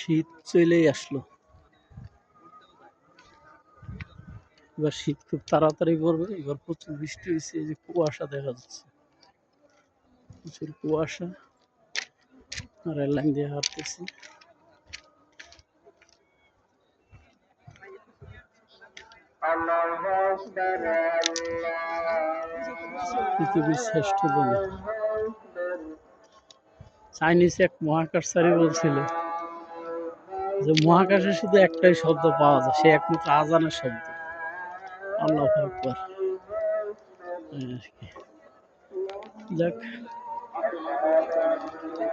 শীত চলেই আসলো। এবার শীত খুব তাড়াতাড়ি পড়বে। এবার প্রচুর বৃষ্টি হয়েছে, এই যে কুয়াশা দেখা যাচ্ছে, প্রচুর কুয়াশা। রেল লাইন দিয়ে হাঁটতেছি। পৃথিবীর শ্রেষ্ঠ ধনী চাইনিজ এক মহাকাশচারী বলছিল যে মহাকাশে শুধু একটাই শব্দ পাওয়া যায়, সে একমাত্র আজানের শব্দ, আল্লাহু আকবার। যাক,